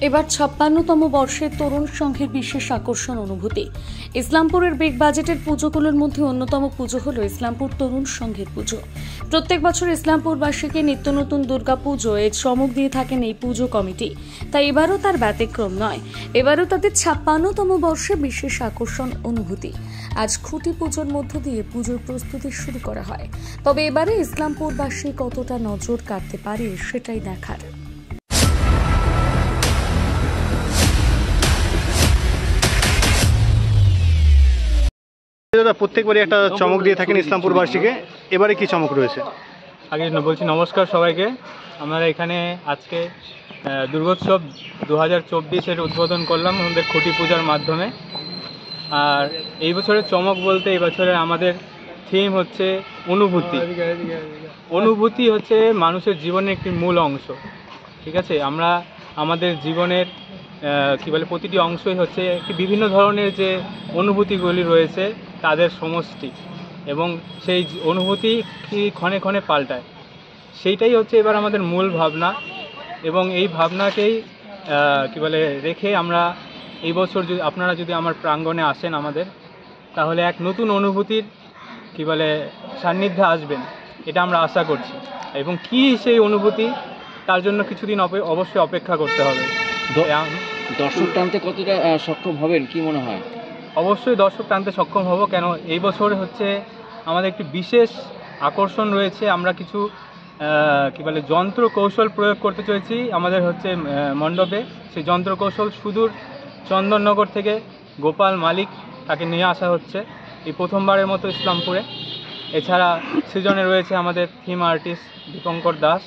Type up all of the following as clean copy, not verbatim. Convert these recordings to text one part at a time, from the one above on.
এবার ৫৬তম বর্ষের তরুণ সংঘের বিশেষ আকর্ষণ অনুভূতি। ইসলামপুরের বিগ বাজেটের পুজোগুলোর মধ্যে অন্যতম পুজো হলো ইসলামপুর তরুণ সংঘের পুজো। প্রত্যেক বছর ইসলামপুরবাসীকে নিত্য নতুন দুর্গা পুজোয় চমক দিয়ে থাকেন এই পুজো কমিটি, তাই এবারও তার ব্যতিক্রম নয়। এবারও তাদের ৫৬তম বর্ষে বিশেষ আকর্ষণ অনুভূতি। আজ খুঁটি পুজোর মধ্য দিয়ে পুজোর প্রস্তুতি শুরু করা হয়। তবে এবারে ইসলামপুরবাসী কতটা নজর কাটতে পারে সেটাই দেখার। প্রত্যেকবারই একটা চমক দিয়ে থাকেন ইসলামপুরবাসীকে, এবারে কি চমক রয়েছে? আগে বলছি নমস্কার সবাইকে। আমরা এখানে আজকে দুর্গোৎসব 2024-এর উদ্বোধন করলাম আমাদের খুঁটি পূজার মাধ্যমে। আর এই বছরের চমক বলতে এই বছরের আমাদের থিম হচ্ছে অনুভূতি। অনুভূতি হচ্ছে মানুষের জীবনের একটি মূল অংশ, ঠিক আছে? আমরা আমাদের জীবনের প্রতিটি অংশই হচ্ছে একটি বিভিন্ন ধরনের যে অনুভূতিগুলি রয়েছে তাদের সমষ্টি, এবং সেই অনুভূতি কি ক্ষণে ক্ষণে পাল্টায়, সেইটাই হচ্ছে এবার আমাদের মূল ভাবনা। এবং এই ভাবনাকেই রেখে আমরা এই বছর আপনারা যদি আমার প্রাঙ্গণে আসেন আমাদের, তাহলে এক নতুন অনুভূতির সান্নিধ্যে আসবেন, এটা আমরা আশা করছি। এবং কি সেই অনুভূতি, তার জন্য কিছুদিন অবশ্যই অপেক্ষা করতে হবে। দর্শক টানতে কতটা সক্ষম হবেন কি মনে হয়? অবশ্যই দর্শক টানতে সক্ষম হব, কেন এই বছর হচ্ছে আমাদের একটি বিশেষ আকর্ষণ রয়েছে। আমরা কিছু যন্ত্র কৌশল প্রয়োগ করতে চলেছি আমাদের হচ্ছে মণ্ডপে। সেই যন্ত্র কৌশল সুদূর চন্দননগর থেকে গোপাল মালিক তাকে নিয়ে আসা হচ্ছে এই প্রথমবারের মতো ইসলামপুরে। এছাড়া সৃজনে রয়েছে আমাদের থিম আর্টিস্ট দীপঙ্কর দাস,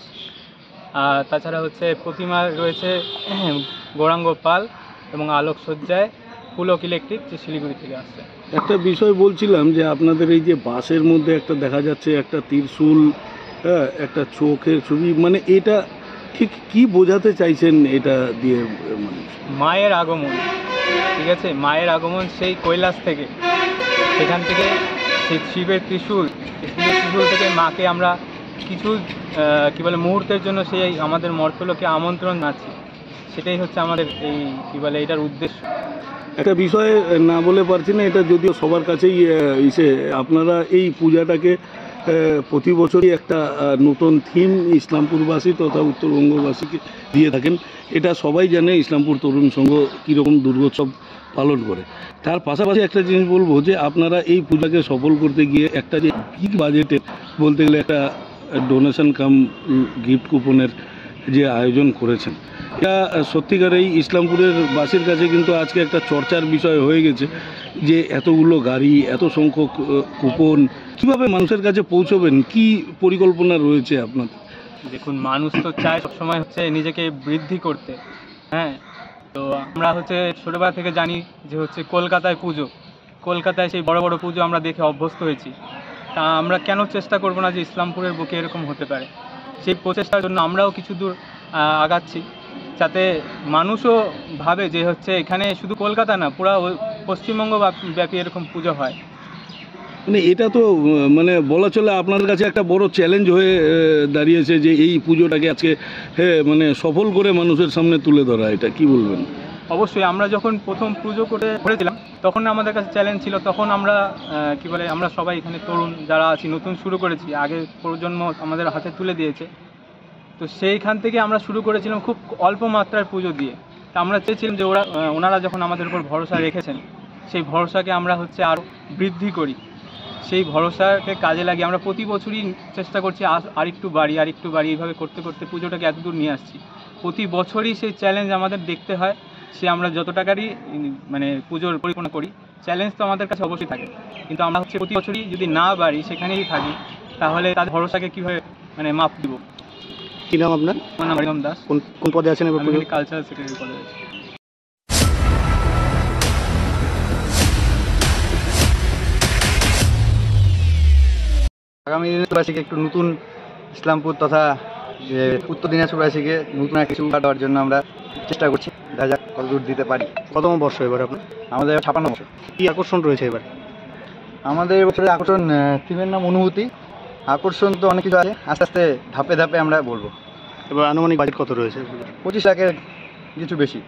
তাছাড়া হচ্ছে প্রতিমা রয়েছে গৌরাঙ্গ পাল, এবং আলোকসজ্জায় পুলক ইলেকট্রিক, যে শিলিগুড়ি থেকে আসছে। একটা বিষয় বলছিলাম যে আপনাদের এই যে বাসের মধ্যে একটা দেখা যাচ্ছে একটা ত্রিশূল, একটা চোখের ছবি, মানে এটা ঠিক কি বোঝাতে চাইছেন এটা দিয়ে? মায়ের আগমন, ঠিক আছে? মায়ের আগমন সেই কৈলাস থেকে, সেখান থেকে সেই শিবের ত্রিশূল থেকে মাকে আমরা কিছু মুহূর্তের জন্য সেই আমাদের মর্তলোকে আমন্ত্রণ জানাচ্ছি। সেটাই হচ্ছে আমাদের এই এটার উদ্দেশ্য। একটা বিষয় না বলে পারছি না, এটা যদিও সবার কাছেই আপনারা এই পূজাটাকে প্রতি বছরই একটা নতুন থিম ইসলামপুরবাসী তথা উত্তরবঙ্গবাসীকে দিয়ে থাকেন। এটা সবাই জানে ইসলামপুর তরুণ সংঘ কীরকম দুর্গোৎসব পালন করে। তার পাশাপাশি একটা জিনিস বলবো যে আপনারা এই পূজাকে সফল করতে গিয়ে একটা যে বিগ বাজেটে বলতে গেলে একটা ডোনেশন কাম গিফট কুপনের যে আয়োজন করেছেন, এটা সত্যিকার এই ইসলামপুরের বাসীর কাছে কিন্তু আজকে একটা চর্চার বিষয় হয়ে গেছে যে এতগুলো গাড়ি, এত সংখ্যক কুপন কিভাবে মানুষের কাছে পৌঁছবেন, কি পরিকল্পনা রয়েছে আপনাদের? দেখুন, মানুষ তো চায় সবসময় হচ্ছে নিজেকে বৃদ্ধি করতে, হ্যাঁ। তো আমরা হচ্ছে ছোটোবেলা থেকে জানি যে হচ্ছে কলকাতায় পুজো, কলকাতায় সেই বড় বড় পুজো আমরা দেখে অভ্যস্ত হয়েছি। তা আমরা কেন চেষ্টা করব না যে ইসলামপুরের বুকে এরকম হতে পারে? সেই প্রচেষ্টার জন্য আমরাও কিছু দূর আগাচ্ছি, যাতে মানুষও ভাবে যে হচ্ছে এখানে শুধু কলকাতা না, পুরো পশ্চিমবঙ্গ ব্যাপী এরকম পুজো হয়। মানে এটা তো বলা চলে আপনার কাছে একটা বড় চ্যালেঞ্জ হয়ে দাঁড়িয়েছে যে এই পুজোটাকে আজকে সফল করে মানুষের সামনে তুলে ধরা, এটা কি বলবেন? অবশ্যই, আমরা যখন প্রথম পুজো করেছিলাম তখন আমাদের কাছে চ্যালেঞ্জ ছিল। তখন আমরা আমরা সবাই এখানে তরুণ যারা আছি, নতুন শুরু করেছি, আগে প্রজন্ম আমাদের হাতে তুলে দিয়েছে। তো সেইখান থেকে আমরা শুরু করেছিলাম খুব অল্প মাত্রার পুজো দিয়ে। তা আমরা চেয়েছিলাম যে ওনারা যখন আমাদের উপর ভরসা রেখেছেন, সেই ভরসাকে আমরা হচ্ছে আরও বৃদ্ধি করি। সেই ভরসাকে কাজে লাগিয়ে আমরা প্রতি বছরই চেষ্টা করছি আরেকটু বাড়ি এইভাবে করতে করতে পুজোটাকে এত দূর নিয়ে আসছি। প্রতি বছরই সেই চ্যালেঞ্জ আমাদের দেখতে হয়। সে আমরা যত টাকারই পুজোর পরিকল্পনা করি, চ্যালেঞ্জ তো আমাদের কাছে অবশ্যই থাকে, কিন্তু আমরা হচ্ছে প্রতি বছরই যদি না বাড়ি, সেখানেই থাকি, তাহলে তাদের ভরসাকে কীভাবে মাপ দিব। কী নাম আপনার? আমার নাম হরিগম দাস। কোন পদে আছেন? কালচারাল সেক্রেটারি পদে আছি। আগামী দিনবাসীকে একটু নতুন ইসলামপুর তথা উত্তর দিনাজপুরবাসীকে নতুন কিছু দেওয়ার জন্য আমরা চেষ্টা করছি, দেখা যাক কত দূর দিতে পারি। কতম বর্ষ এবার আপনার? আমাদের ৫৬ বছর। কী আকর্ষণ রয়েছে এবার আমাদের? এবছরের আকর্ষণ থিমের নাম অনুভূতি। আকর্ষণ তো অনেক কিছু আছে, আস্তে আস্তে ধাপে ধাপে আমরা বলবো। এবার আনুমানিক বাজেট কত রয়েছে? 25 লাখের কিছু বেশি।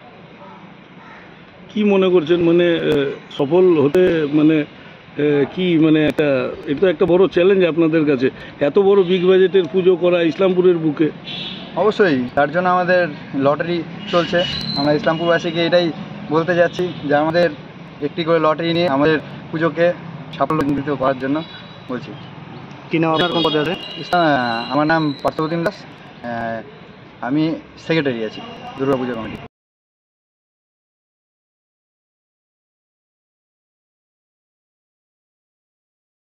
কি মনে করছেন, মানে সফল হতে মানে কি মানে এটা একটা বড় চ্যালেঞ্জ আপনাদের কাছে, এত বড় বিগ বাজেটের পুজো করা ইসলামপুরের বুকে? অবশ্যই, তার জন্য আমাদের লটারি চলছে। আমরা ইসলামপুরবাসীকে এটাই বলতে যাচ্ছি যে আমাদের একটি করে লটারি নিয়ে আমাদের পুজোকে সাফল্যমণ্ডিত করার জন্য বলছি। কি নাম আপনার, কোন পদে আছে? আমার নাম পার্থপ্রতিম দাস, আমি সেক্রেটারি আছি দুর্গাপূজা কমিটি।